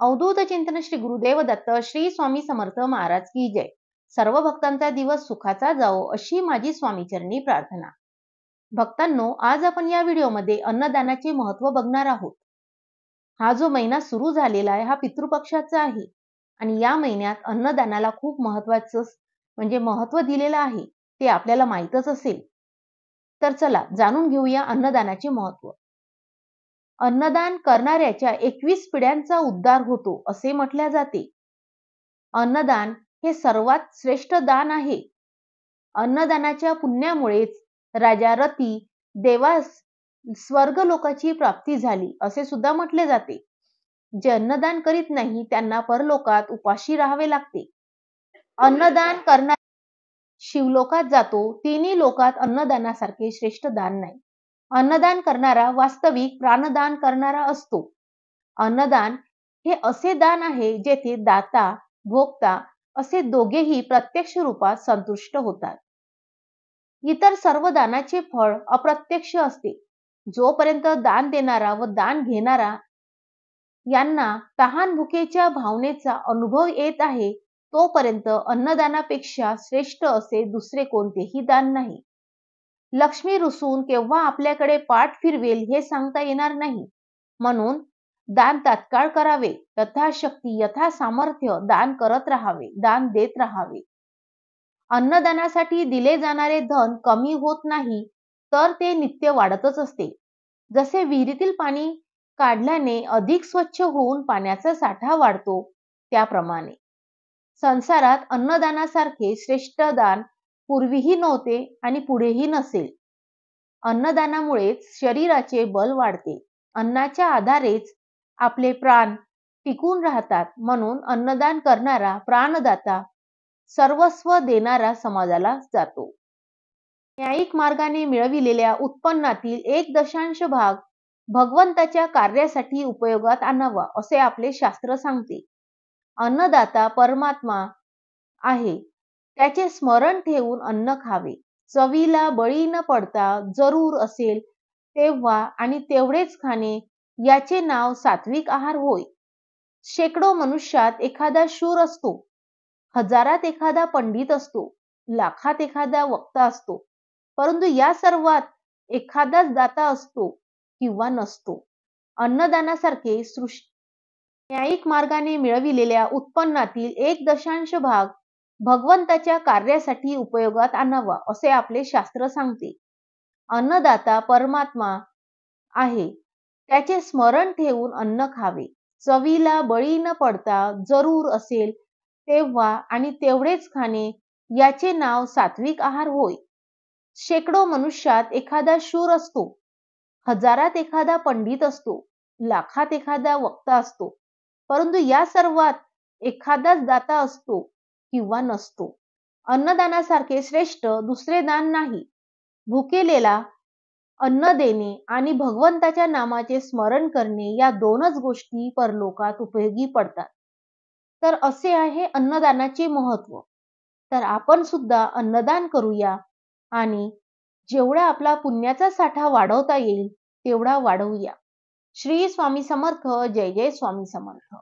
अवधूत चिंतन श्री गुरुदेव दत्त श्री स्वामी समर्थ महाराज की जय। सर्व भक्तांचा दिवस सुखाचा जावो अशी माझी स्वामीचरणी प्रार्थना। भक्तांनो, आज आपण या व्हिडिओमध्ये अन्नदानाचे महत्त्व बघणार आहोत। हा जो महिना सुरू झालेला आहे हा पितृपक्षाचा आहे आणि या महिन्यात अन्नदानाला खूप महत्त्वाचं महत्त्व दिलेलं आहे, ते आपल्याला माहीतच असेल। तर चला जाणून घेऊया अन्नदानाचे महत्त्व। अन्नदान करणाऱ्याच्या 21 पिढ्यांचा उद्धार होतो असे म्हटले जाते। अन्नदान हे सर्वात श्रेष्ठ दान आहे। अन्नदानाच्या पुण्यामुळेच राजा रती देवास स्वर्ग लोकाची प्राप्ती झाली असे सुद्धा म्हटले जाते। जे अन्नदान करीत नाही त्यांना परलोकात उपाशी राहावे लागते। अन्नदान करणारा शिवलोकात जातो, तिन्ही लोकात अन्नदानासारखे श्रेष्ठ दान नाही। अन्नदान करणारा वास्तविक प्राणदान करणारा असतो। अन्नदान हे असे दान आहे जेथे दाता भोक्ता असे दोघेही प्रत्यक्ष रूपात संतुष्ट होतात। इतर सर्व दानाचे फळ अप्रत्यक्ष असते। जोपर्यंत दान देणारा व दान घेणारा यांना तहान भुकेच्या भावनेचा अनुभव येत आहे, तोपर्यंत अन्नदानापेक्षा श्रेष्ठ असे दुसरे कोणतेही दान नाही। लक्ष्मी रुसून केव्हा आपल्याकडे पाठ फिरवेल हे सांगता येणार नाही, म्हणून दान तात्काळ करावे, यथाशक्ती यथा सामर्थ्य दान करत राहावे, दान देत राहावे। अन्नदानासाठी दिले जाणारे धन कमी होत नाही, तर ते नित्य वाढतच असते। जसे विहिरीतील पाणी काढल्याने अधिक स्वच्छ होऊन पाण्याचा साठा वाढतो, त्याप्रमाणे संसारात अन्नदानासारखे श्रेष्ठ दान पूर्वीही नव्हते आणि पुढेही नसेल। अन्नदानामुळेच शरीराचे बल वाढते। अन्नाच्या आधारेच आपले प्राण टिकून राहतात, म्हणून अन्नदान करणारा प्राणदाता सर्वस्व देणारा समाजाला जातो। न्यायिक मार्गाने मिळविलेल्या उत्पन्नातील 1/2 भाग भगवंताच्या कार्यासाठी उपयोगात आणावा असे आपले शास्त्र सांगते। अन्नदाता परमात्मा आहे, त्याचे स्मरण ठेवून अन्न खावे। चवीला बळी न पडता जरूर असेल तेव्हा आणि तेवढेच खाणे, याचे नाव सात्विक आहार होय। शेकडो मनुष्यात एखादा शूर असतो, हजारात एखादा पंडित असतो, लाखात एखादा वक्ता असतो, परंतु या सर्वात एखादाच दाता असतो किंवा नसतो। अन्नदानासारखे न्यायिक मार्गाने मिळविलेल्या उत्पन्नातील 1/2 भाग भगवंताच्या कार्यासाठी उपयोगात आणावा असे आपले शास्त्र सांगते। अन्नदाता परमात्मा आहे, त्याचे स्मरण ठेवून अन्न खावे। चवीला बळी न पडता जरूर असेल तेव्हा आणि तेवढेच खाणे, याचे नाव सात्विक आहार होय। शेकडो मनुष्यात एखादा शूर असतो, हजारात एखादा पंडित असतो, लाखात एखादा वक्ता असतो, परंतु या सर्वात एखादाच दाता असतो किंवा नसतो। अन्नदानासारखे श्रेष्ठ दुसरे दान नाही। भुकेलेला अन्न देणे आणि भगवंताच्या नामाचे स्मरण करणे, या दोनच गोष्टी परलोकात उपयोगी पडतात। तर असे आहे अन्नदानाचे महत्त्व। तर आपण सुद्धा अन्नदान करूया आणि जेवढा आपला पुण्याचा साठा वाढवता येईल तेवढा वाढवूया। श्री स्वामी समर्थ। जय जय स्वामी समर्थ।